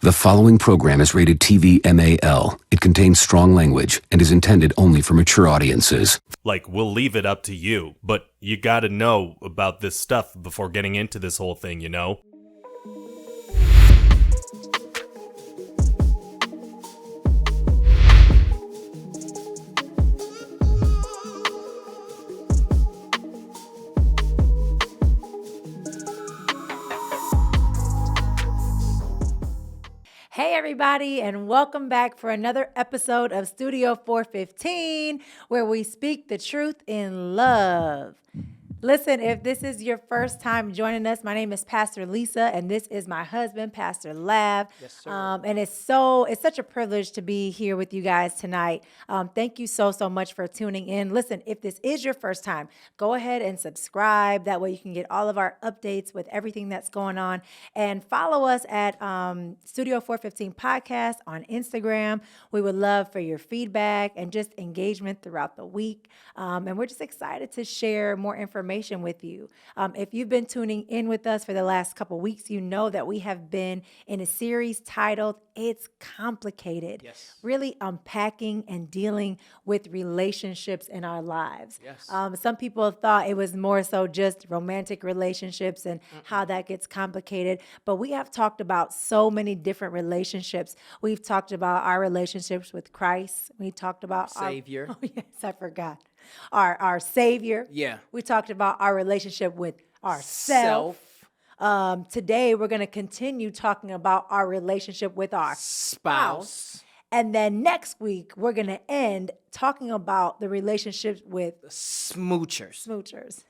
The following program is rated TV MAL. It contains strong language and is intended only for mature audiences. Like, we'll leave it up to you, but you gotta know about this stuff before getting into this whole thing, you know? Hey everybody, and welcome back for another episode of Studio 415, where we speak the truth in love. Listen, if this is your first time joining us, my name is Pastor Lisa, and this is my husband, Pastor Lav. Yes, sir. And it's such a privilege to be here with you guys tonight. Thank you so much for tuning in. Listen, if this is your first time, go ahead and subscribe. That way you can get all of our updates with everything that's going on. And follow us at Studio 415 Podcast on Instagram. We would love for your feedback and just engagement throughout the week. And we're just excited to share more information with you. If you've been tuning in with us for the last couple weeks, you know that we have been in a series titled It's Complicated. Yes. Really unpacking and dealing with relationships in our lives. Yes. Some people thought it was more so just romantic relationships and how that gets complicated, but we have talked about so many different relationships. We've talked about our relationships with Christ. We talked about Savior. Oh yes, I forgot. Our Savior. Yeah. We talked about our relationship with ourself. Today, we're going to continue talking about our relationship with our spouse. And then next week, we're going to end talking about the relationships with smoochers.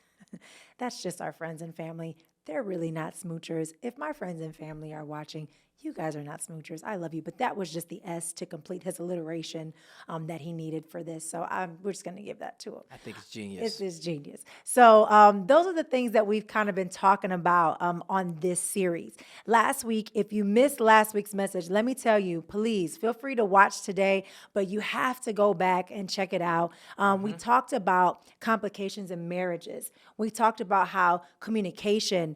That's just our friends and family. They're really not smoochers. If my friends and family are watching, you guys are not smoochers. I love you. But that was just the S to complete his alliteration that he needed for this. So we're just going to give that to him. I think it's genius. It is genius. So those are the things that we've kind of been talking about on this series. Last week, if you missed last week's message, let me tell you, please feel free to watch today, but you have to go back and check it out. We talked about complications in marriages. We talked about how communication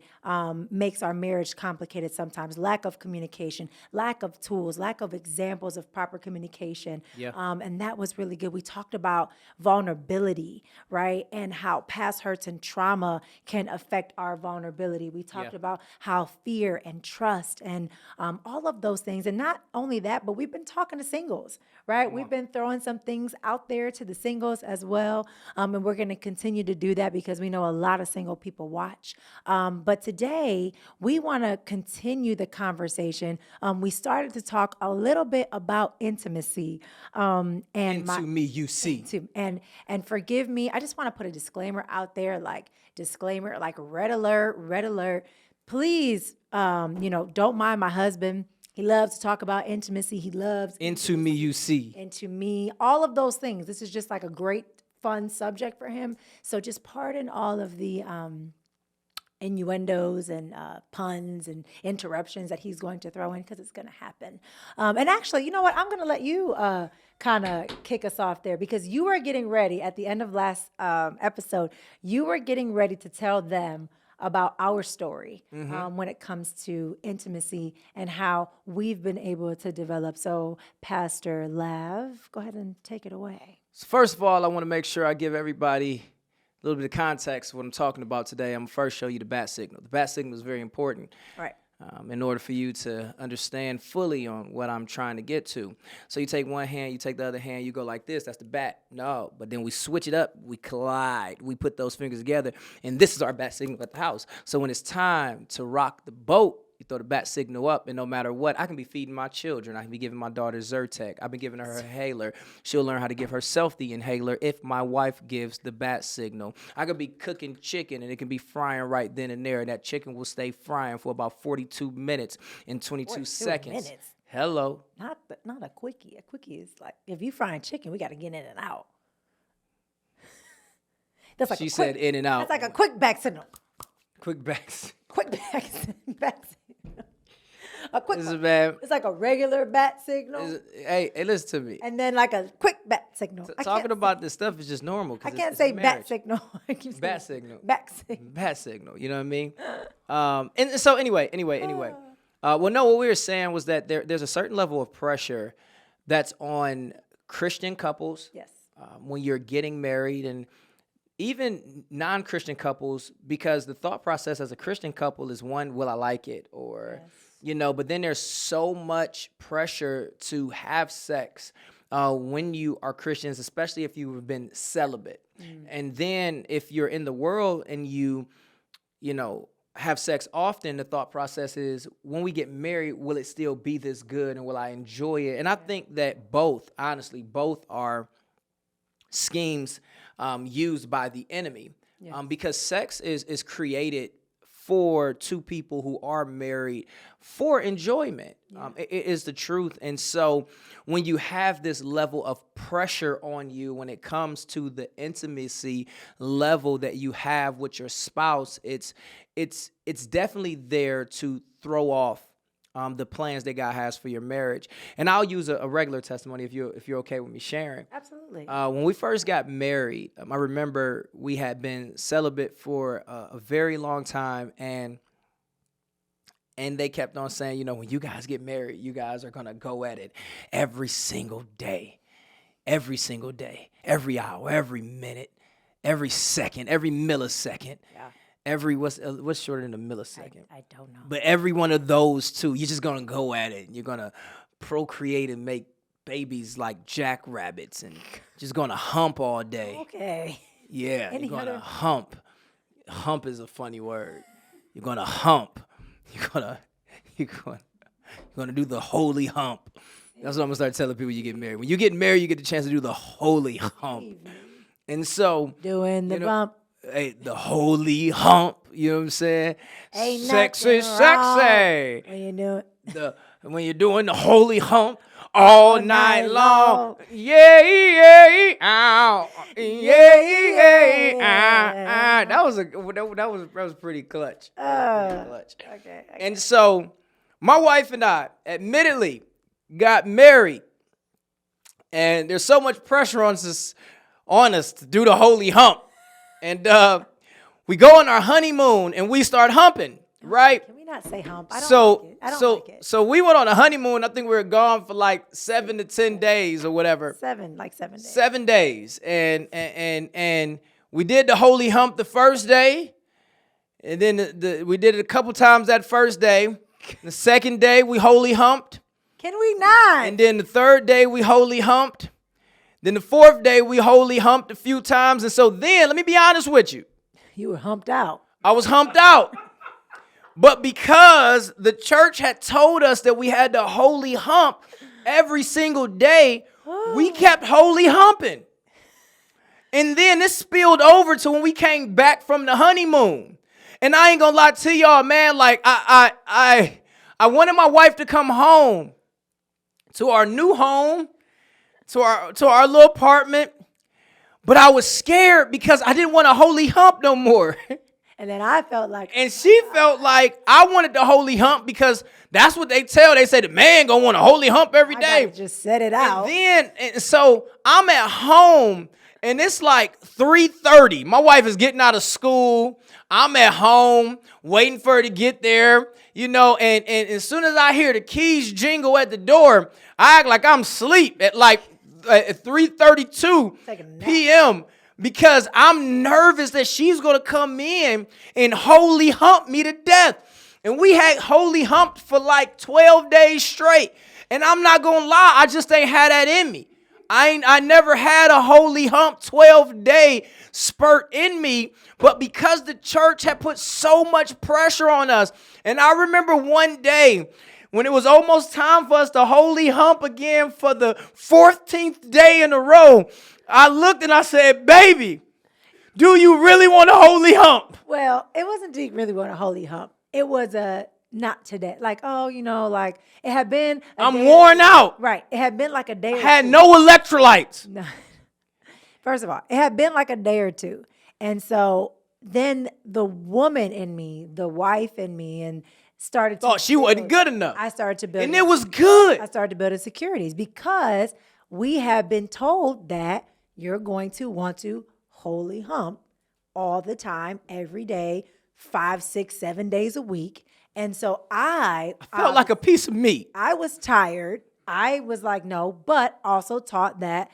makes our marriage complicated sometimes, lack of communication, lack of tools, lack of examples of proper communication. Yeah. And that was really good. We talked about vulnerability, right? And how past hurts and trauma can affect our vulnerability. We talked about how fear and trust and all of those things. And not only that, but we've been talking to singles, right? We've been throwing some things out there to the singles as well. And we're going to continue to do that because we know a lot of single people watch. But today, we want to continue the conversation. We started to talk a little bit about intimacy. And forgive me, I just want to put a disclaimer out there, like red alert. Please, don't mind my husband. He loves to talk about intimacy. He loves Into me, you see. Into me, all of those things. This is just like a great, fun subject for him. So just pardon all of the innuendos and puns and interruptions that he's going to throw in because it's going to happen. And actually, you know what? I'm going to let you kind of kick us off there because you were getting ready at the end of last episode. You were getting ready to tell them about our story when it comes to intimacy and how we've been able to develop. So, Pastor Lav, go ahead and take it away. So first of all, I want to make sure I give everybody a little bit of context of what I'm talking about today. I'm going to first show you the bat signal. The bat signal is very important. Right. In order for you to understand fully on what I'm trying to get to. So you take one hand, you take the other hand, you go like this, that's the bat. No, but then we switch it up, we collide, we put those fingers together, and this is our bat signal at the house. So when it's time to rock the boat, you throw the bat signal up, and no matter what, I can be feeding my children. I can be giving my daughter Zyrtec. I've been giving her inhaler. She'll learn how to give herself the inhaler if my wife gives the bat signal. I could be cooking chicken, and it can be frying right then and there, and that chicken will stay frying for about 42 minutes and 22 seconds. Minutes. Hello. Not a quickie. A quickie is like, if you frying chicken, we got to get in and out. That's like She said in and out. That's like a quick back signal. Quick backs. Quick back signal. A quick This is one. bad. It's like a regular bat signal. Hey, listen to me. And then like a quick bat signal. Talking about this stuff is just normal. I can't say bat signal. I keep saying Bat signal. Bat signal. Bat signal. You know what I mean? And so anyway. Well, no, what we were saying was that there's a certain level of pressure that's on Christian couples Yes. when you're getting married, and even non-Christian couples, because the thought process as a Christian couple is one, will I like it? Or, but then there's so much pressure to have sex when you are Christians, especially if you've been celibate. And then if you're in the world and you have sex often, the thought process is, when we get married, will it still be this good and will I enjoy it? And I think that both are schemes used by the enemy, because sex is created for two people who are married for enjoyment. It is the truth. And so when you have this level of pressure on you when it comes to the intimacy level that you have with your spouse, it's definitely there to throw off the plans that God has for your marriage. And I'll use a regular testimony if you're okay with me sharing. Absolutely. When we first got married, I remember we had been celibate for a very long time, and they kept on saying, when you guys get married, you guys are gonna go at it every single day, every hour, every minute, every second, every millisecond. Yeah. Every what's shorter than a millisecond? I don't know. But every one of those two, you're just gonna go at it. You're gonna procreate and make babies like jackrabbits, and just gonna hump all day. Okay. Yeah, Any you're gonna other- hump. Hump is a funny word. You're gonna hump. You're gonna do the holy hump. That's what I'm gonna start telling people you get married. When you get married, you get the chance to do the holy hump. And so Doing the bump. hey, the holy hump, you know what I'm saying? Ain't Sexy, nothing wrong sexy. when you do it. When you're doing the holy hump all night night long. long. Yeah, ow. Yeah. That was pretty clutch. Clutch. Okay. And so my wife and I admittedly got married, and there's so much pressure on us to do the holy hump. And we go on our honeymoon and we start humping, right? Can we not say hump? I don't like it. I don't like it. So we went on a honeymoon. I think we were gone for like 7 to 10 days or whatever. 7 days. 7 days. And we did the holy hump the first day. And then we did it a couple times that first day. The second day we holy humped. Can we not? And then the third day we holy humped. Then the fourth day we holy humped a few times. And so then, let me be honest with you. You were humped out. I was humped out. But because the church had told us that we had to holy hump every single day, we kept holy humping. And then this spilled over to when we came back from the honeymoon. And I ain't gonna lie to y'all, man, like I wanted my wife to come home to our new home, to our little apartment, but I was scared because I didn't want to holy hump no more. And then I felt like, And she felt like I wanted the holy hump because that's what they tell. They say the man gonna want to holy hump every I day. gotta just set it out. And so I'm at home and it's like 3:30. My wife is getting out of school. I'm at home waiting for her to get there, and as soon as I hear the keys jingle at the door, I act like I'm asleep at 3:32 Take a nap. p.m. because I'm nervous that she's going to come in and holy hump me to death. And we had holy humped for like 12 days straight. And I'm not going to lie, I just ain't had that in me. I never had a holy hump 12-day spurt in me, but because the church had put so much pressure on us. And I remember one day when it was almost time for us to holy hump again for the 14th day in a row, I looked and I said, baby, do you really want a holy hump? Well, it wasn't do you really want a holy hump. It was a not today. Like, like it had been. I'm worn out. Right. It had been like a day. I had no electrolytes. No. First of all, it had been like a day or two. And so then the woman in me, the wife in me, and started to Thought she wasn't good enough. I started to build. And it was good. I started to build insecurities because we have been told that you're going to want to holy hump all the time, every day, 5, 6, 7 days a week. And so I Felt like a piece of meat. I was tired. I was like, no, but also taught that,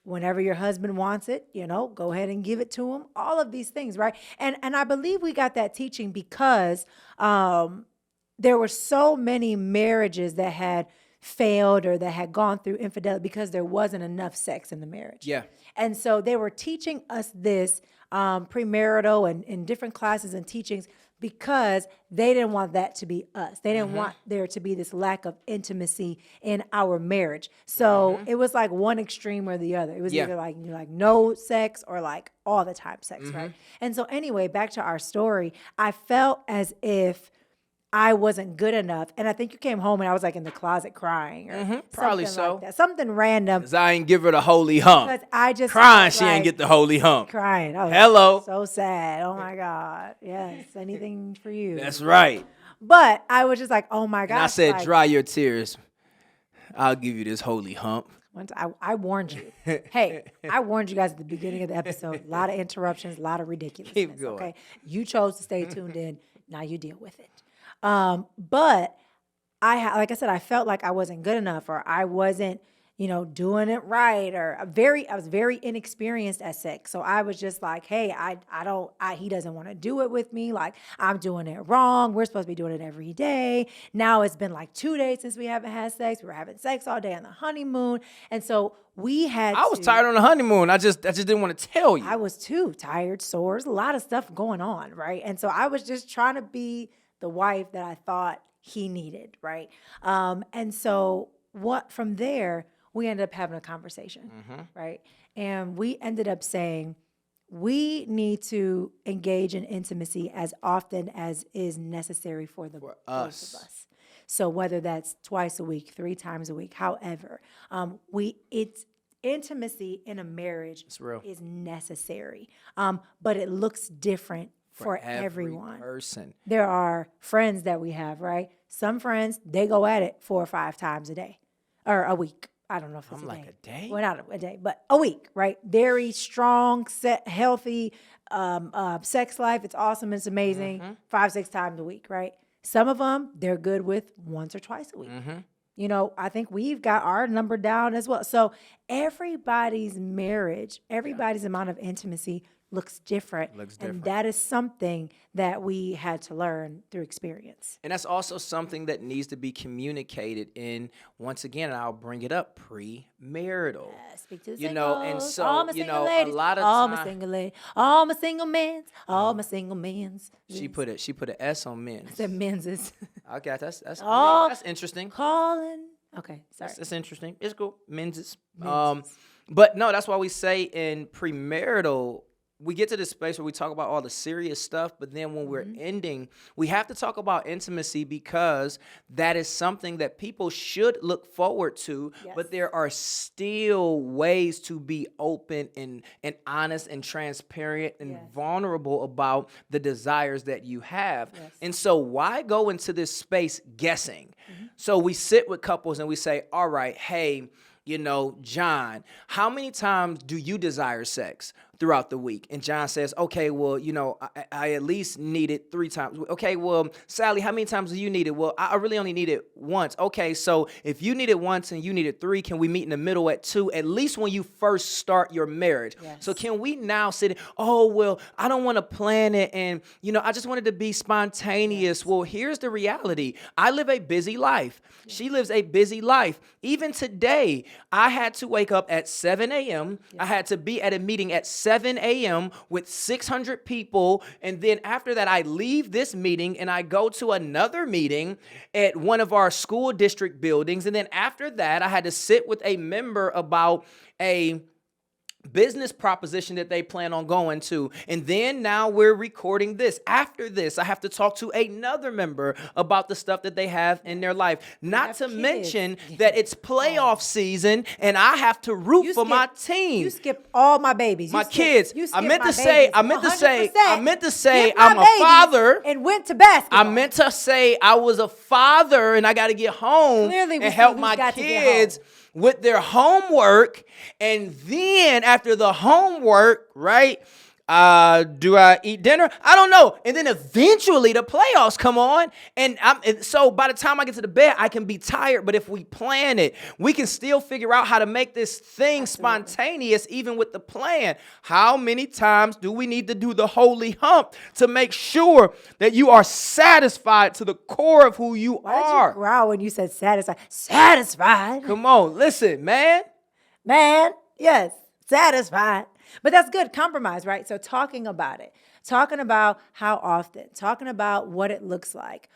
whenever your husband wants it, go ahead and give it to him. All of these things, right? And I believe we got that teaching because there were so many marriages that had failed or that had gone through infidelity because there wasn't enough sex in the marriage. Yeah. And so they were teaching us this premarital and in different classes and teachings because they didn't want that to be us. They didn't want there to be this lack of intimacy in our marriage. So it was like one extreme or the other. It was either like no sex or like all the time sex, right? And so anyway, back to our story, I felt as if I wasn't good enough. And I think you came home and I was like in the closet crying or Probably something so. like that. Something random. 'Cause I ain't give her the holy hump. Because I just Crying, felt she ain't like get the holy hump. crying. I was Hello. so sad. Oh my God. Yes. Anything for you. That's right. But I was just like, oh my God. And I said, dry your tears. I'll give you this holy hump. I warned you. Hey, I warned you guys at the beginning of the episode. A lot of interruptions, a lot of ridiculousness. Keep going. Okay. You chose to stay tuned in. Now you deal with it. But like I said, I felt like I wasn't good enough or I wasn't, doing it right or I was very inexperienced at sex. So I was just like, hey, he doesn't want to do it with me. Like I'm doing it wrong. We're supposed to be doing it every day. Now it's been like 2 days since we haven't had sex. We were having sex all day on the honeymoon. And so I was tired on the honeymoon. I just didn't want to tell you. I was too tired, sore. There's a lot of stuff going on, right? And so I was just trying to be the wife that I thought he needed, right? And so from there, we ended up having a conversation, right? And we ended up saying, we need to engage in intimacy as often as is necessary for both of us. So whether that's twice a week, 3 times a week, however, it's intimacy in a marriage is necessary, but it looks different for everyone. Person. There are friends that we have, right? Some friends, they go at it 4 or 5 times a day or a week. I don't know if it's a day. Well, not a day, but a week, right? Very strong, healthy sex life. It's awesome. It's amazing. 5, 6 times a week, right? Some of them, they're good with once or twice a week. I think we've got our number down as well. So everybody's marriage, everybody's amount of intimacy looks different. And that is something that we had to learn through experience. And that's also something that needs to be communicated in, once again, and I'll bring it up, premarital. Speak to the and so, all my single a ladies, lot of all time. my single ladies, all my single men's, all my single men's. She put an S on men's. The men's is Okay, that's Oh. that's interesting. calling. Okay, sorry. That's interesting. It's cool. Men's is. But no, that's why we say in premarital, we get to this space where we talk about all the serious stuff, but then when we're ending, we have to talk about intimacy because that is something that people should look forward to, but there are still ways to be open and honest and transparent and vulnerable about the desires that you have. And so why go into this space guessing? So we sit with couples and we say, all right, hey, John, how many times do you desire sex throughout the week? And John says, okay, well, I at least need it 3 times. Okay, well, Sally, how many times do you need it? Well, I really only need it once. Okay, so if you need it once and you need it 3, can we meet in the middle at 2, at least when you first start your marriage? So can we now sit, oh, well, I don't want to plan it and, I just wanted to be spontaneous. Well, here's the reality. I live a busy life. She lives a busy life. Even today, I had to wake up at 7 a.m. I had to be at a meeting at 7 a.m. with 600 people. And then after that, I leave this meeting and I go to another meeting at one of our school district buildings. And then after that, I had to sit with a member about a business proposition that they plan on going to. And then now we're recording this. After this, I have to talk to another member about the stuff that they have in their life. Not to mention that it's playoff season and I have to root for my team. You skip all my babies. My kids. I meant to say I'm a father and went to basketball. I meant to say I was a father and I got to get home and help my kids with their homework. And then after the homework, right, Do I eat dinner? I don't know. And then eventually the playoffs come on, and so by the time I get to the bed, I can be tired. But if we plan it, we can still figure out how to make this thing spontaneous, even with the plan. How many times do we need to do the holy hump to make sure that you are satisfied to the core of who you Why did are? you growl when you said satisfied? Satisfied. Come on, listen, man. Man, yes, satisfied. But that's good compromise, right? So talking about it, talking about how often, talking about what it looks like,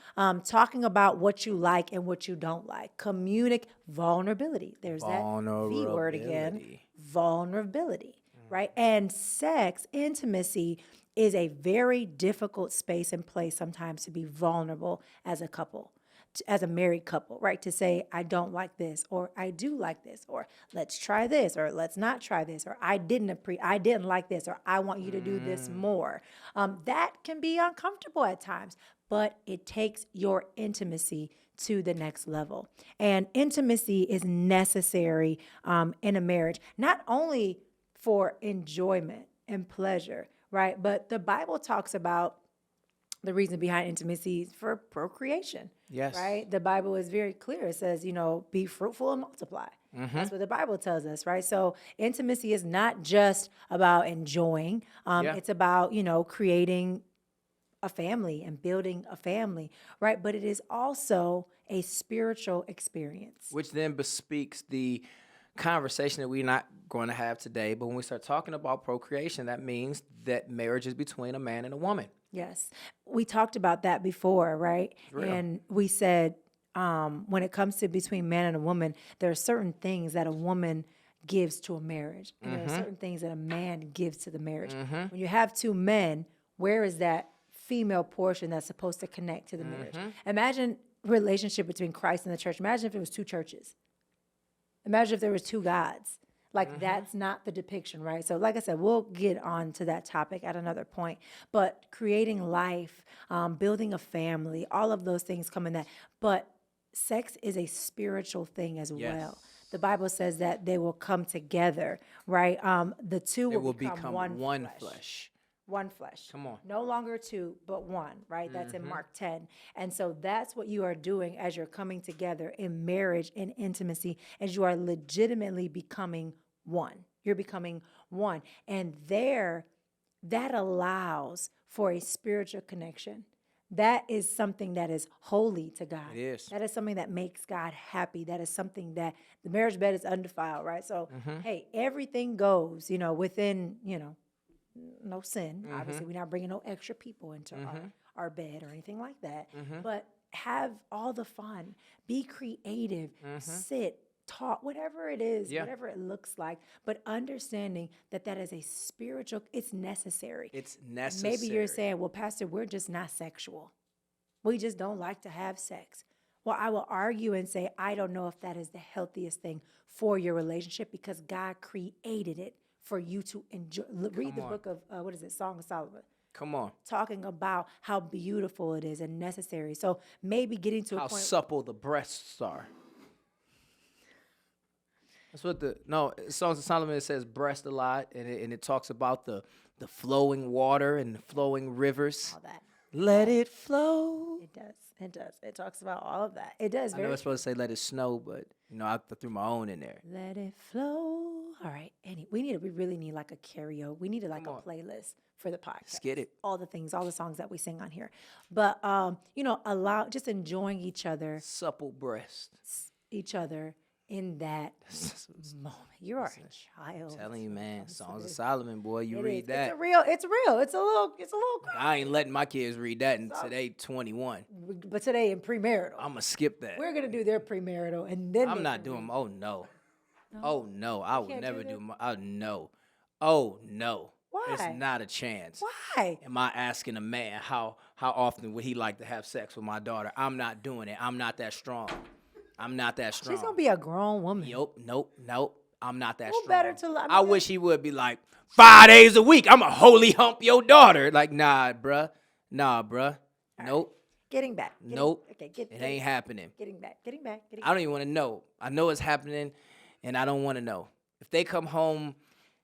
talking about what you like and what you don't like. Communicate vulnerability. There's that V word again. Vulnerability, right? And sex, intimacy is a very difficult space and place sometimes to be vulnerable as a couple. As a married couple, right? To say, I don't like this, or I do like this, or let's try this, or let's not try this, or I didn't like this, or I want you to do this more. That can be uncomfortable at times, but it takes your intimacy to the next level. And intimacy is necessary in a marriage, not only for enjoyment and pleasure, right? But the Bible talks about the reason behind intimacy is for procreation. Yes. Right? The Bible is very clear. It says, be fruitful and multiply. That's what the Bible tells us, right? So intimacy is not just about enjoying. It's about, creating a family and building a family, right? But it is also a spiritual experience. Which then bespeaks the conversation that we're not going to have today. But when we start talking about procreation, that means that marriage is between a man and a woman. Yes. We talked about that before, right? And we said when it comes to between man and a woman, there are certain things that a woman gives to a marriage. And there are certain things that a man gives to the marriage. When you have two men, where is that female portion that's supposed to connect to the marriage? Imagine relationship between Christ and the church. Imagine if it was two churches. Imagine if there was two gods. Like that's not the depiction, right? So like I said, we'll get on to that topic at another point. But creating life, building a family, all of those things come in that. But sex is a spiritual thing as well. The Bible says that they will come together, right? The two will become one flesh. One flesh. Come on. No longer two, but one, right? That's in Mark 10. And so that's what you are doing as you're coming together in marriage and intimacy, as you are legitimately becoming one. You're becoming one. And there, that allows for a spiritual connection. That is something that is holy to God. It is. That is something that makes God happy. That is something that the marriage bed is undefiled, right? So, hey, everything goes, within, no sin. Obviously, we're not bringing no extra people into our bed or anything like that. But have all the fun. Be creative. Sit, talk, whatever it is, whatever it looks like. But understanding that is a spiritual, it's necessary. It's necessary. Maybe you're saying, well, Pastor, we're just not sexual. We just don't like to have sex. Well, I will argue and say, I don't know if that is the healthiest thing for your relationship because God created it for you to enjoy. Read the book of, Song of Solomon. Come on. Talking about how beautiful it is and necessary. So maybe getting to a how point. How supple the breasts are. That's what Songs of Solomon, it says breast a lot, and it talks about the flowing water and the flowing rivers. All that. Let it flow. It does. It does. It talks about all of that. It does. I know it's supposed to say let it snow, but I threw my own in there. Let it flow. All right. We really need like a karaoke. We need a playlist for the podcast. Let's get it. All the things, all the songs that we sing on here. But just enjoying each other. Supple breasts. Each other in that moment. You are a child. I'm telling you, man. Songs of Solomon, boy, you read that. It's real. It's a little. I ain't letting my kids read that until they 21. But today in premarital. I'm gonna skip that. We're gonna do their premarital, and then I'm not doing. Oh no. Oh no. I would never do. No. Oh no. Why? It's not a chance. Why? Am I asking a man how often would he like to have sex with my daughter? I'm not doing it. I'm not that strong. She's gonna be a grown woman. Nope. I'm not that strong. Better to. I wish he would be like 5 days a week. I'm a holy hump your daughter. Like, nah, bruh. Nope. Getting back. Nope. Okay, it ain't happening. Getting back. I don't even want to know. I know it's happening, and I don't want to know. If they come home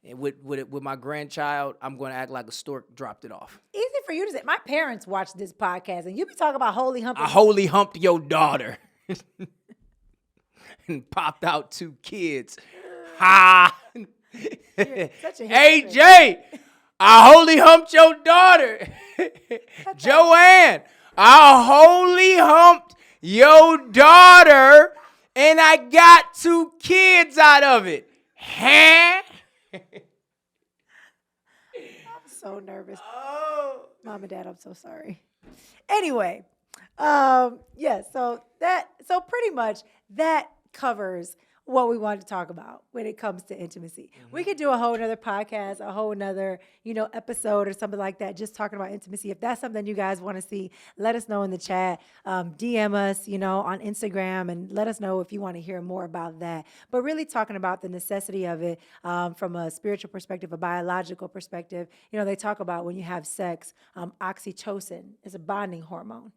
And with my grandchild, I'm going to act like a stork dropped it off. Easy for you to say. My parents watch this podcast, and you be talking about holy humping. I holy humped your daughter and popped out 2 kids. Ha! Such a Hey, hypocrite. Jay, I holy humped your daughter. Joanne, I holy humped your daughter, and I got 2 kids out of it. Huh? So nervous. Oh. Mom and Dad, I'm so sorry. Anyway, so pretty much that covers what we wanted to talk about when it comes to intimacy. We could do a whole nother podcast, a whole nother, episode or something like that, just talking about intimacy. If that's something you guys want to see, let us know in the chat. DM us, on Instagram, and let us know if you want to hear more about that. But really talking about the necessity of it from a spiritual perspective, a biological perspective. They talk about when you have sex, oxytocin is a bonding hormone.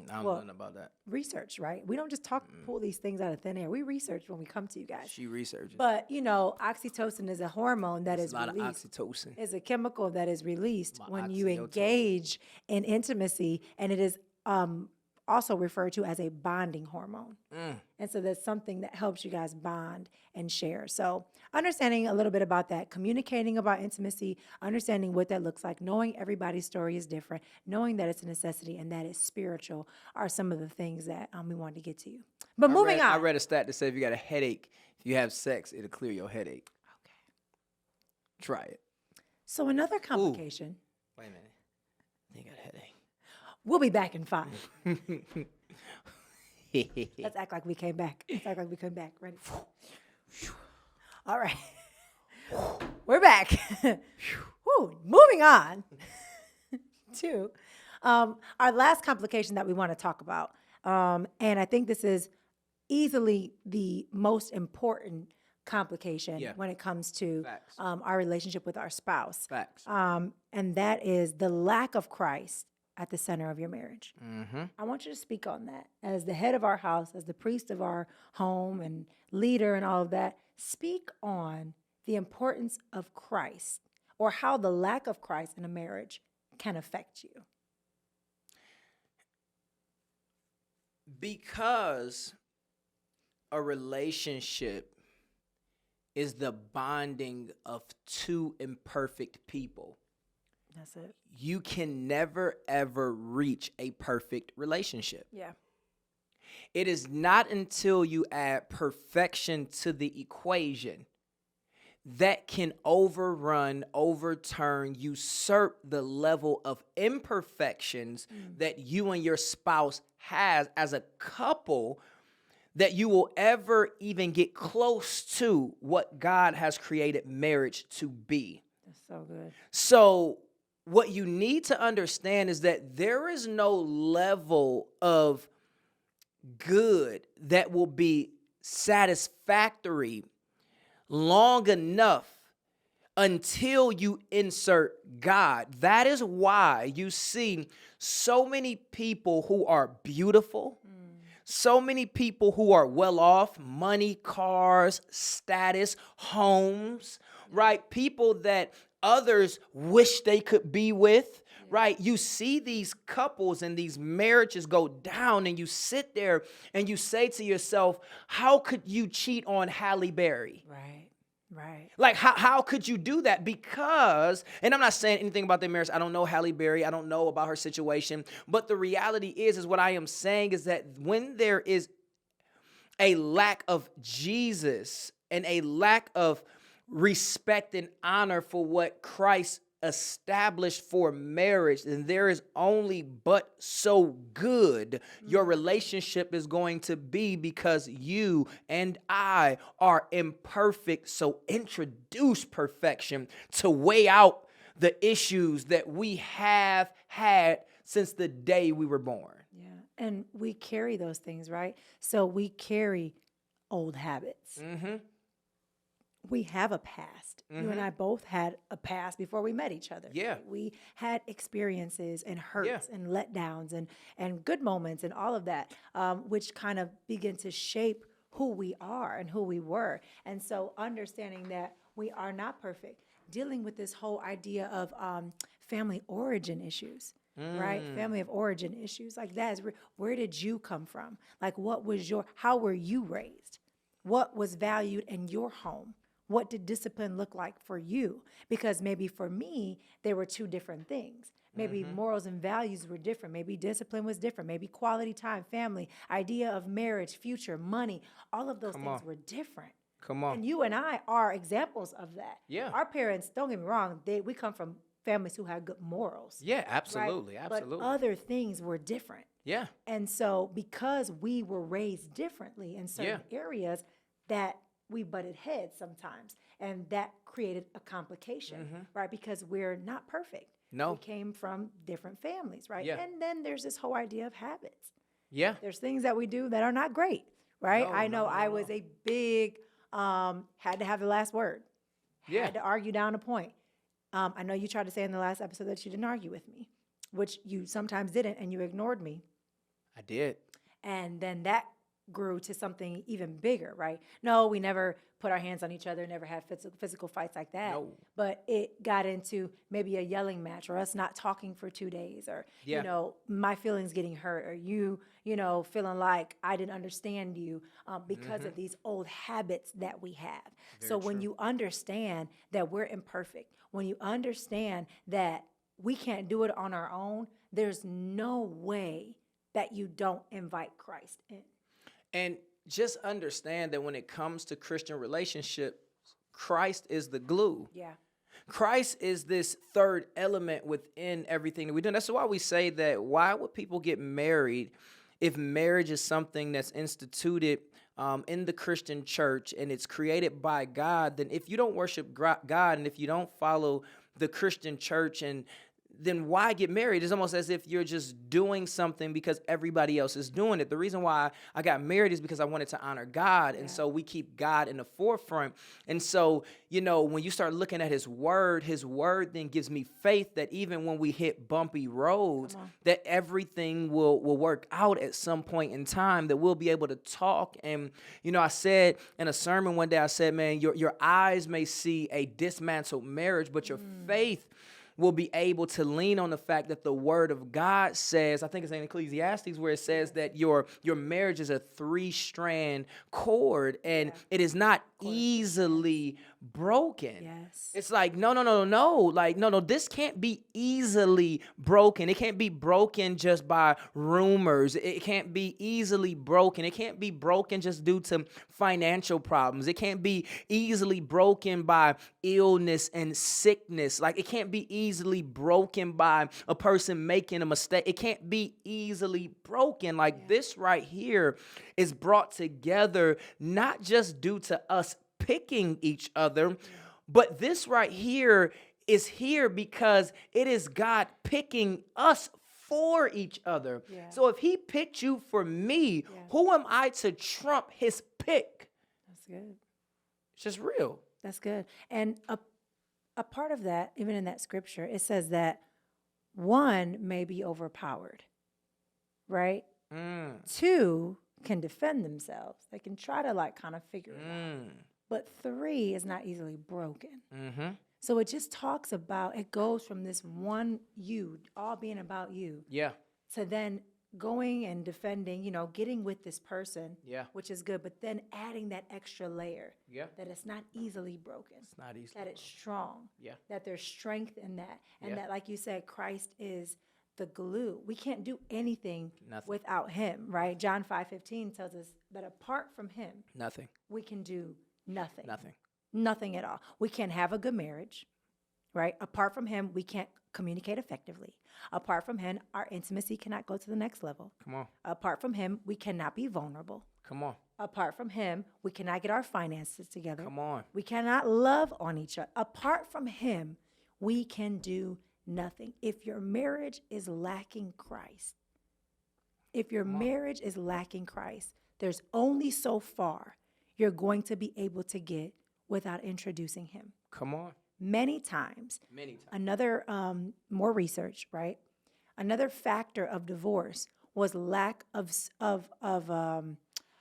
I don't know nothing about that. Research, right? We don't just pull these things out of thin air. We research when we come to you guys. She researching. But, oxytocin is a hormone that is a lot released. of oxytocin. It's a chemical that is released when you oxytocin. engage in intimacy, and it is also referred to as a bonding hormone. And so that's something that helps you guys bond and share. So understanding a little bit about that, communicating about intimacy, understanding what that looks like, knowing everybody's story is different, knowing that it's a necessity and that it's spiritual are some of the things that we wanted to get to you. But moving on. I read a stat that said if you got a headache, if you have sex, it'll clear your headache. Okay. Try it. So another complication. Wait a minute. You got a headache. We'll be back in 5. Let's act like we came back. Ready? All right. We're back. Woo, moving on to our last complication that we want to talk about. And I think this is easily the most important complication when it comes to our relationship with our spouse. Facts. And that is the lack of Christ at the center of your marriage. Mm-hmm. I want you to speak on that as the head of our house, as the priest of our home and leader and all of that. Speak on the importance of Christ or how the lack of Christ in a marriage can affect you. Because a relationship is the bonding of 2 imperfect people. That's it. You can never, ever reach a perfect relationship. Yeah. It is not until you add perfection to the equation that can overturn, usurp the level of imperfections that you and your spouse has as a couple, that you will ever even get close to what God has created marriage to be. That's so good. So what you need to understand is that there is no level of good that will be satisfactory long enough until you insert God. That is why you see so many people who are beautiful, so many people who are well off, money, cars, status, homes, right? People that others wish they could be with, right? You see these couples and these marriages go down, and you sit there and you say to yourself, how could you cheat on Halle Berry? Right. Like, how could you do that? Because, and I'm not saying anything about their marriage. I don't know Halle Berry. I don't know about her situation. But the reality is what I am saying is that when there is a lack of Jesus and a lack of respect and honor for what Christ established for marriage, then there is only but so good your relationship is going to be, because you and I are imperfect. So introduce perfection to weigh out the issues that we have had since the day we were born. Yeah. And we carry those things, right? So we carry old habits. Mm-hmm. We have a past. You and I both had a past before we met each other. Yeah. We had experiences and hurts and letdowns and good moments and all of that, which kind of begin to shape who we are and who we were. And so understanding that we are not perfect, dealing with this whole idea of family origin issues, right? Family of origin issues. Like that is where did you come from? Like how were you raised? What was valued in your home? What did discipline look like for you? Because maybe for me, there were two different things. Maybe morals and values were different. Maybe discipline was different. Maybe quality time, family, idea of marriage, future, money, all of those things were different. Come on. And you and I are examples of that. Yeah. Our parents, don't get me wrong, we come from families who had good morals. Yeah, right? absolutely. Absolutely. But other things were different. Yeah. And so because we were raised differently in certain areas, that we butted heads sometimes. And that created a complication, right? Because we're not perfect. No. We came from different families, right? Yeah. And then there's this whole idea of habits. Yeah. There's things that we do that are not great, right? No, I know no, I no, was no. a big, had to have the last word. Yeah. Had to argue down a point. I know you tried to say in the last episode that you didn't argue with me, which you sometimes didn't, and you ignored me. I did. And then that grew to something even bigger, right? No, we never put our hands on each other, never had physical fights like that. No. But it got into maybe a yelling match or us not talking for 2 days or, Yeah. you know, my feelings getting hurt or you know, feeling like I didn't understand you because of these old habits that we have. So when you understand that we're imperfect, when you understand that we can't do it on our own, there's no way that you don't invite Christ in. And just understand that when it comes to Christian relationships, Christ is the glue. Yeah. Christ is this third element within everything that we do. That's why we say that why would people get married if marriage is something that's instituted in the Christian church and it's created by God? Then if you don't worship God and if you don't follow the Christian church, and then why get married? It's almost as if you're just doing something because everybody else is doing it. The reason why I got married is because I wanted to honor God. And so we keep God in the forefront. And so, you know, when you start looking at his word then gives me faith that even when we hit bumpy roads, that everything will work out at some point in time, that we'll be able to talk. And, you know, I said in a sermon one day, I said, man, your eyes may see a dismantled marriage, but your faith will be able to lean on the fact that the word of God says, I think it's in Ecclesiastes where it says that your marriage is a 3-strand cord and it is not easily broken. Yes. It's like, no. Like, no, this can't be easily broken. It can't be broken just by rumors. It can't be easily broken. It can't be broken just due to financial problems. It can't be easily broken by illness and sickness. Like, it can't be easily broken by a person making a mistake. It can't be easily broken. Like, this right here is brought together not just due to us picking each other, but this right here is here because it is God picking us for each other. Yeah. So if he picked you for me, who am I to trump his pick? That's good. It's just real. That's good. And a part of that, even in that scripture, it says that one may be overpowered, right? Two can defend themselves. They can try to like kind of figure it out. But 3 is not easily broken. So it just talks about, it goes from this one you, all being about you, Yeah. to then going and defending, you know, getting with this person, Yeah. which is good, but then adding that extra layer Yeah. that it's not easily broken. It's not easy. That it's strong. Yeah. That there's strength in that. And Yeah. that, like you said, Christ is the glue. We can't do anything Nothing. without him, right? John 5:15 tells us that apart from him, Nothing. we can do nothing. Nothing. Nothing at all. We can't have a good marriage, right? Apart from him, we can't communicate effectively. Apart from him, our intimacy cannot go to the next level. Come on. Apart from him, we cannot be vulnerable. Come on. Apart from him, we cannot get our finances together. Come on. We cannot love on each other. Apart from him, we can do nothing. If your marriage is lacking Christ, there's only so far you're going to be able to get without introducing him. Come on. Many times, Many times. another, more research, right? Another factor of divorce was lack of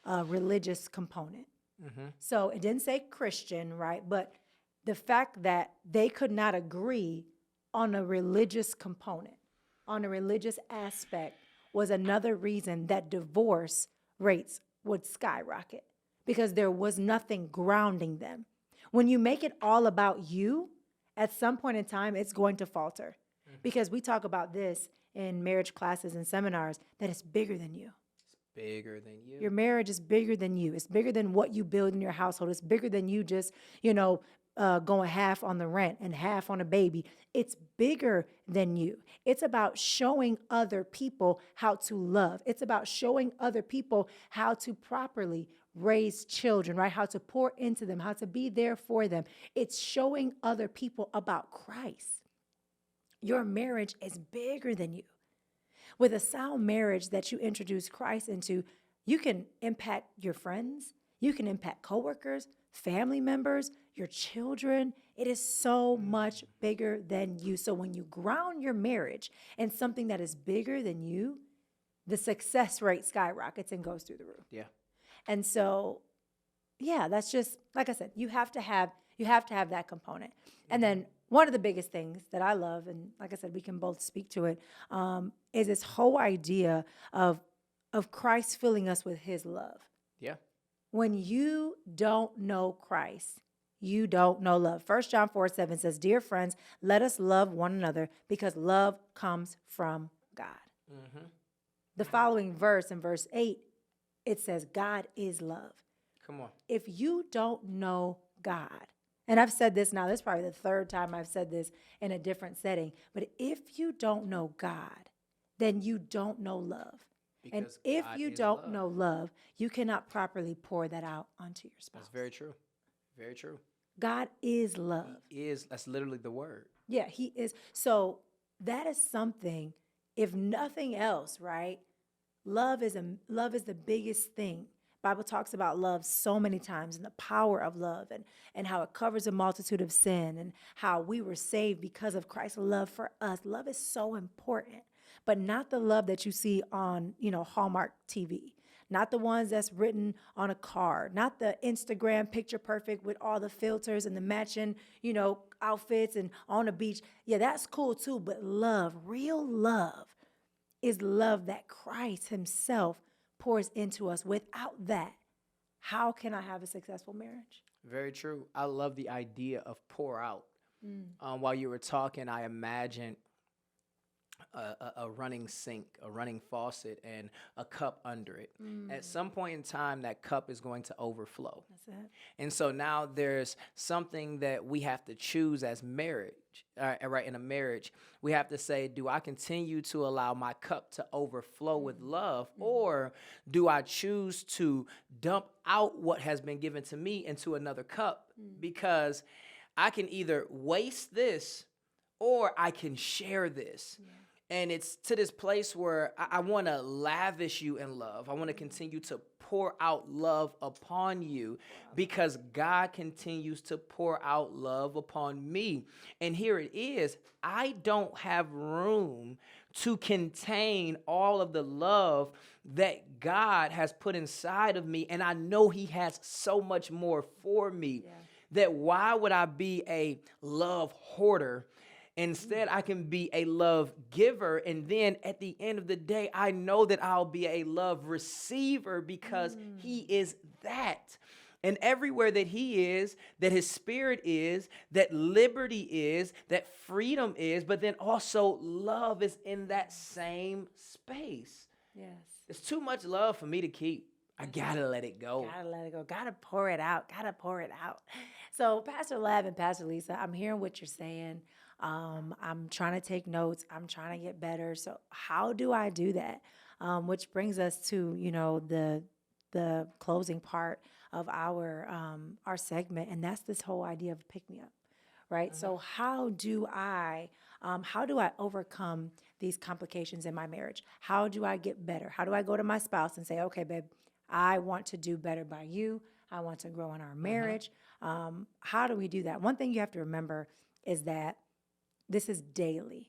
religious component. So it didn't say Christian, right? But the fact that they could not agree on a religious component, on a religious aspect, was another reason that divorce rates would skyrocket because there was nothing grounding them. When you make it all about you, at some point in time, it's going to falter. Because we talk about this in marriage classes and seminars, that it's bigger than you. Bigger than you. Your marriage is bigger than you. It's bigger than what you build in your household. It's bigger than you just, going half on the rent and half on a baby. It's bigger than you. It's about showing other people how to love. It's about showing other people how to properly raise children, right? How to pour into them, how to be there for them. It's showing other people about Christ. Your marriage is bigger than you. With a sound marriage that you introduce Christ into, you can impact your friends, you can impact coworkers, family members, your children. It is so much bigger than you. So when you ground your marriage in something that is bigger than you, the success rate skyrockets and goes through the roof. Yeah. And so, yeah, that's just, like I said, you have to have that component. And then one of the biggest things that I love, and like I said, we can both speak to it, is this whole idea of Christ filling us with his love. Yeah. When you don't know Christ, you don't know love. 1 John 4:7 says, "Dear friends, let us love one another because love comes from God." Mm-hmm. The following verse, in verse 8, it says, God is love. Come on. If you don't know God, and I've said this now, this is probably the third time I've said this in a different setting, but if you don't know God, then you don't know love. And Because if God you is don't love. know love, you cannot properly pour that out onto your spouse. That's very true. Very true. God is love. That's literally the word. Yeah, he is. So that is something, if nothing else, right? Love is the biggest thing. Bible talks about love so many times and the power of love and how it covers a multitude of sin and how we were saved because of Christ's love for us. Love is so important, but not the love that you see on, Hallmark TV. Not the ones that's written on a card, not the Instagram picture perfect with all the filters and the matching, outfits and on the beach. Yeah, that's cool too, but love, real love, is love that Christ himself pours into us. Without that, how can I have a successful marriage? Very true. I love the idea of pour out. While you were talking, I imagined a running sink, a running faucet, and a cup under it. At some point in time, that cup is going to overflow. That's it. And so now there's something that we have to choose as marriage, right? In a marriage, we have to say, do I continue to allow my cup to overflow with love, or do I choose to dump out what has been given to me into another cup? Because I can either waste this or I can share this. Yeah. And it's to this place where I want to lavish you in love. I want to continue to pour out love upon you because God continues to pour out love upon me. And here it is. I don't have room to contain all of the love that God has put inside of me. And I know he has so much more for me. Yeah. That why would I be a love hoarder? Instead, I can be a love giver. And then at the end of the day, I know that I'll be a love receiver because he is that. And everywhere that he is, that his spirit is, that liberty is, that freedom is, but then also love is in that same space. Yes. It's too much love for me to keep. I gotta let it go. Gotta let it go. Gotta pour it out. Gotta pour it out. So Pastor Lav and Pastor Lisa, I'm hearing what you're saying. I'm trying to take notes. I'm trying to get better. So how do I do that? Which brings us to, the closing part of our segment. And that's this whole idea of pick me up, right? Mm-hmm. So how do I overcome these complications in my marriage? How do I get better? How do I go to my spouse and say, okay, babe, I want to do better by you. I want to grow in our marriage. How do we do that? One thing you have to remember is that this is daily.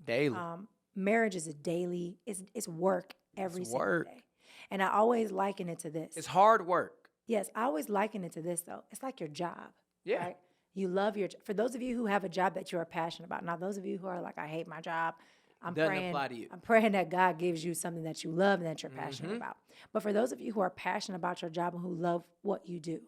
Daily. Marriage is a daily, it's work every single day. And I always liken it to this. It's hard work. Yes, I always liken it to this, though. It's like your job. Yeah. Right? You love for those of you who have a job that you are passionate about. Now, those of you who are like, I hate my job, Doesn't apply to you. I'm praying that God gives you something that you love and that you're passionate about. But for those of you who are passionate about your job and who love what you do,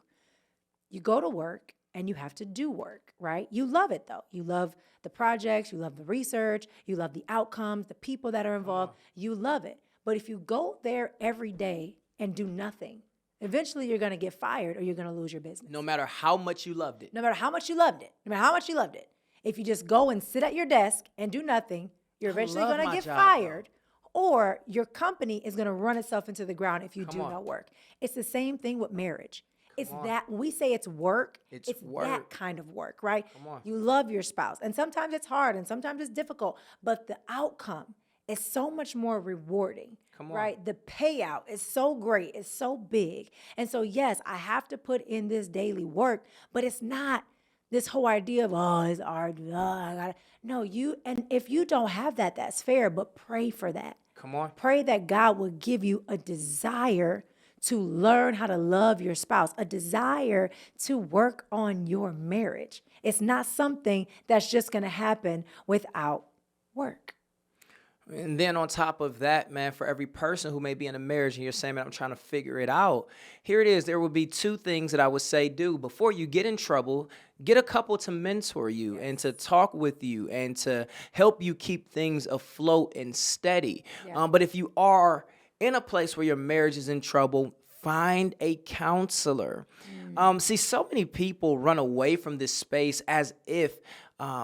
you go to work and you have to do work, right? You love it though. You love the projects, you love the research, you love the outcomes, the people that are involved. You love it. But if you go there every day and do nothing, eventually you're going to get fired or you're going to lose your business. No matter how much you loved it. No matter how much you loved it. No matter how much you loved it. If you just go and sit at your desk and do nothing, you're eventually love going to my get job, fired, or your company is going to run itself into the ground if you do on. no work. It's the same thing with marriage. It's that when we say it's work, It's that work. kind of work, right? on. You love your spouse, and sometimes it's hard and sometimes it's difficult, but the outcome is so much more rewarding. Right? The payout is so great, it's so big. And so, yes, I have to put in this daily work, but it's not this whole idea of, oh, it's hard. I gotta. No, and if you don't have that, that's fair, but pray for that. Come on. Pray that God will give you a desire to learn how to love your spouse, a desire to work on your marriage. It's not something that's just going to happen without work. And then on top of that, man, for every person who may be in a marriage and you're saying, man, I'm trying to figure it out, here it is. There would be two things that I would say do. Before you get in trouble, get a couple to mentor you and to talk with you and to help you keep things afloat and steady. But if you are in a place where your marriage is in trouble, find a counselor. See, so many people run away from this space as if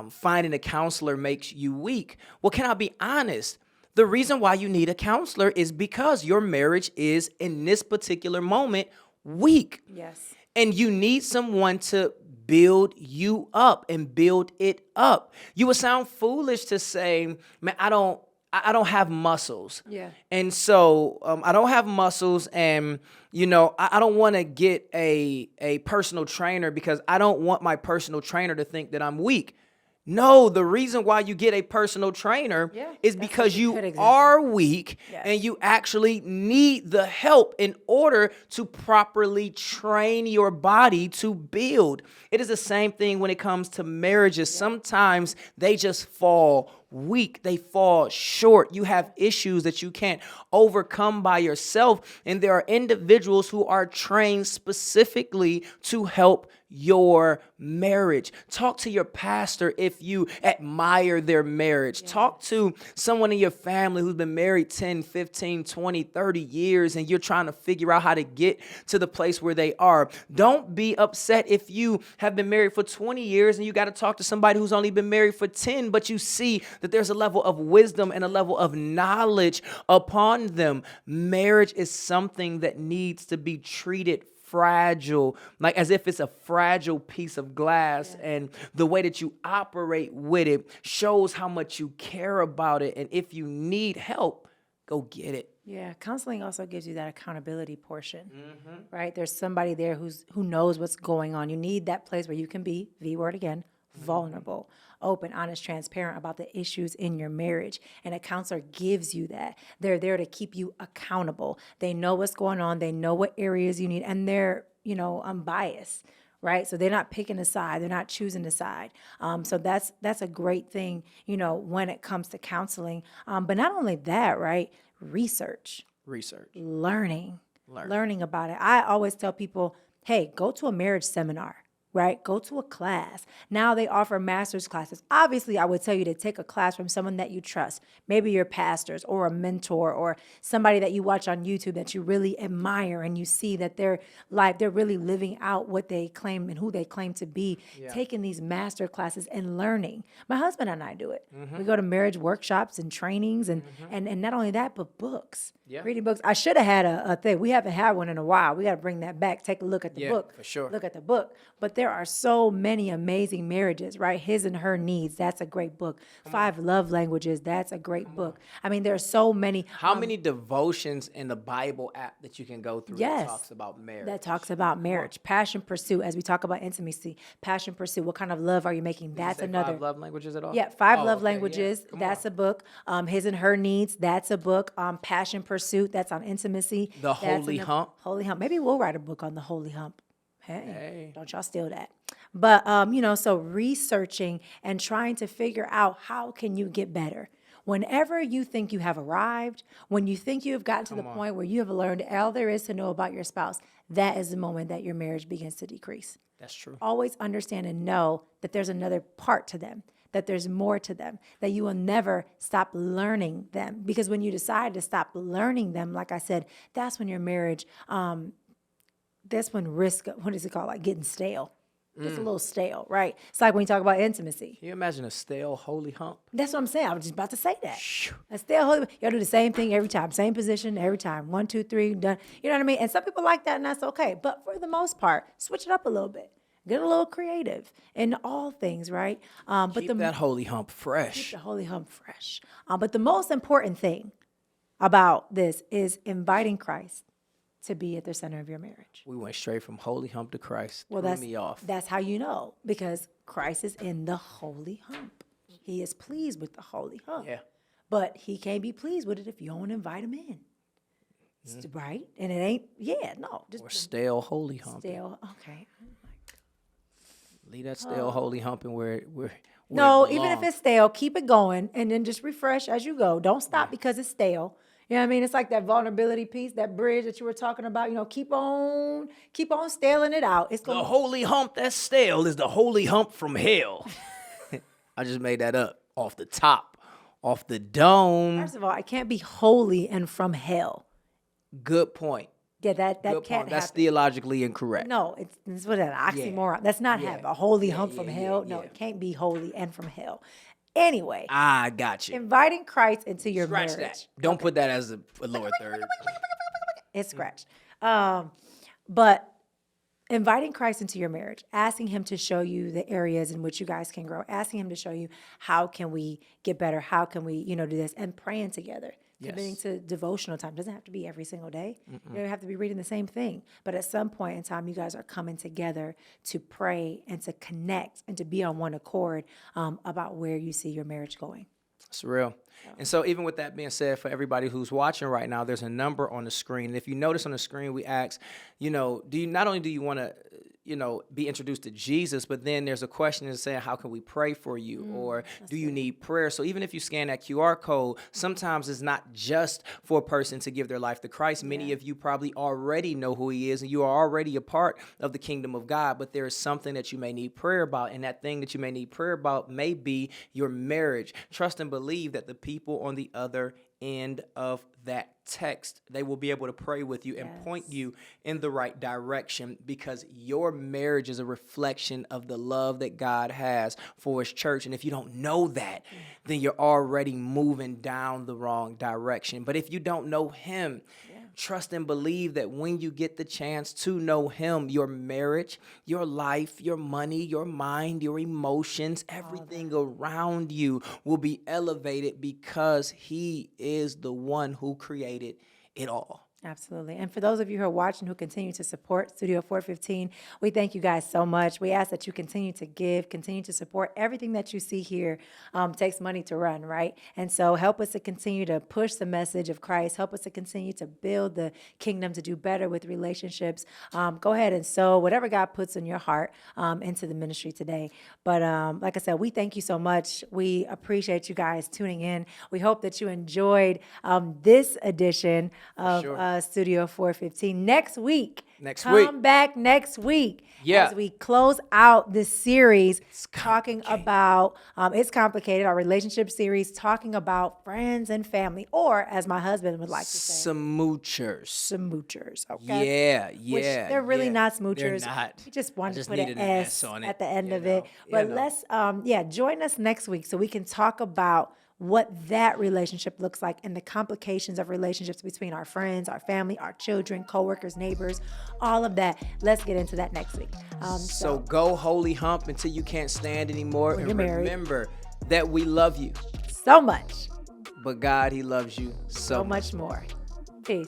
finding a counselor makes you weak. Well, can I be honest? The reason why you need a counselor is because your marriage is, in this particular moment, weak. Yes. And you need someone to build you up and build it up. You would sound foolish to say, man, I don't have muscles. Yeah. And so I don't have muscles, and I don't want to get a personal trainer because I don't want my personal trainer to think that I'm weak. No, the reason why you get a personal trainer is because you are weak and you actually need the help in order to properly train your body to build. It is the same thing when it comes to marriages. Sometimes they just fall weak. They fall short. You have issues that you can't overcome by yourself. And there are individuals who are trained specifically to help your marriage. Talk to your pastor if you admire their marriage. Talk to someone in your family who's been married 10, 15, 20, 30 years, and you're trying to figure out how to get to the place where they are. Don't be upset if you have been married for 20 years and you got to talk to somebody who's only been married for 10, but you see that there's a level of wisdom and a level of knowledge upon them. Marriage is something that needs to be treated fragile, like as if it's a fragile piece of glass, and the way that you operate with it shows how much you care about it. And if you need help, go get it. Yeah, counseling also gives you that accountability portion, right? There's somebody there who knows what's going on. You need that place where you can be, V word again, vulnerable, open, honest, transparent about the issues in your marriage. And a counselor gives you that. They're there to keep you accountable. They know what's going on. They know what areas you need, and they're, unbiased, right? So they're not picking a side. They're not choosing a side. So that's a great thing, when it comes to counseling. But not only that, right? Research. Learning about it. I always tell people, hey, go to a marriage seminar. Right? Go to a class. Now they offer master's classes. Obviously, I would tell you to take a class from someone that you trust, maybe your pastors or a mentor or somebody that you watch on YouTube that you really admire, and you see that they're really living out what they claim and who they claim to be, taking these master classes and learning. My husband and I do it. We go to marriage workshops and trainings, and not only that, but books. Reading books. I should have had a thing. We haven't had one in a while. We got to bring that back. Take a look at the book. For sure. Look at the book. But there are so many amazing marriages, right? His and Her Needs. That's a great book. 5 Love Languages. That's a great book. I mean, there are so many. How many devotions in the Bible app that you can go through that talks about marriage? That talks about marriage. Passion Pursuit, as we talk about intimacy. Passion Pursuit. What kind of love are you making? That's another. 5 love languages at all? Yeah, 5 Love Languages. That's a book. His and Her Needs. That's a book. Passion Pursuit. That's on intimacy. The Holy Hump. Holy Hump. Maybe we'll write a book on the Holy Hump. Hey, don't y'all steal that. But, so researching and trying to figure out how can you get better. Whenever you think you have arrived, when you think you have gotten to the point where you have learned all there is to know about your spouse, that is the moment that your marriage begins to decrease. That's true. Always understand and know that there's another part to them, that there's more to them, that you will never stop learning them. Because when you decide to stop learning them, like I said, that's when your marriage, that's when risk, what is it called, like getting stale. It's a little stale, right? It's like when you talk about intimacy. Can you imagine a stale holy hump? That's what I'm saying. I was just about to say that. A stale holy, y'all do the same thing every time, same position every time. 1, 2, 3, done. You know what I mean? And some people like that, and that's okay. But for the most part, switch it up a little bit. Get a little creative in all things, right? But Keep that holy hump fresh. the holy hump fresh. But the most important thing about this is inviting Christ to be at the center of your marriage. We went straight from holy hump to Christ. Well, Threw me off. that's how you know, because Christ is in the holy hump. He is pleased with the holy hump. Yeah. But he can't be pleased with it if you don't invite him in. Right? And it ain't, just Or stale holy hump. stale. Okay. Leave that stale holy humping where No, it even if belongs. it's stale, keep it going and then just refresh as you go. Don't stop because it's stale. You know what I mean? It's like that vulnerability piece, that bridge that you were talking about. Keep on staling it out. It's The going holy hump that's stale is the holy hump from hell. I just made that up off the top, off the dome. First of all, I can't be holy and from hell. Good point. Yeah, that Good can't point. That's happen. theologically incorrect. No, it's what an oxymoron. That's not have a holy hump from hell. No, yeah. it can't be holy and from hell. Anyway, I got you. inviting Christ into your Scratch marriage. that. Don't put that as a lower third. It's scratched. But inviting Christ into your marriage, asking him to show you the areas in which you guys can grow, asking him to show you how can we get better, how can we, do this, and praying together. Committing to devotional time. Doesn't have to be every single day. You don't have to be reading the same thing. But at some point in time, you guys are coming together to pray and to connect and to be on one accord about where you see your marriage going. It's real. And so even with that being said, for everybody who's watching right now, there's a number on the screen. And if you notice on the screen, we ask, not only do you want to, be introduced to Jesus, but then there's a question that's saying, how can we pray for you? Or do you need prayer? So even if you scan that QR code, sometimes it's not just for a person to give their life to Christ. Many of you probably already know who he is and you are already a part of the kingdom of God, but there is something that you may need prayer about. And that thing that you may need prayer about may be your marriage. Trust and believe that the people on the other end of that text, they will be able to pray with you and point you in the right direction, because your marriage is a reflection of the love that God has for his church. And if you don't know that, then you're already moving down the wrong direction. But if you don't know him, trust and believe that when you get the chance to know him, your marriage, your life, your money, your mind, your emotions, everything around you will be elevated, because he is the one who created it all. Absolutely. And for those of you who are watching who continue to support Studio 415, we thank you guys so much. We ask that you continue to give, continue to support. Everything that you see here takes money to run, right? And so help us to continue to push the message of Christ. Help us to continue to build the kingdom, to do better with relationships. Go ahead and sow whatever God puts in your heart into the ministry today. But like I said, we thank you so much. We appreciate you guys tuning in. We hope that you enjoyed this edition of Studio 415. Next week. Come back next week as we close out this series talking about, it's complicated, our relationship series, talking about friends and family, or as my husband would like to say, smoochers. Okay? Yeah. Which they're really not smoochers. They're not. We just wanted to put needed an S on it, at the end of it. But let's, join us next week so we can talk about what that relationship looks like and the complications of relationships between our friends, our family, our children, coworkers, neighbors, all of that. Let's get into that next week. So go holy hump until you can't stand anymore. And remember that we love you so much. But God, he loves you so much more. Peace.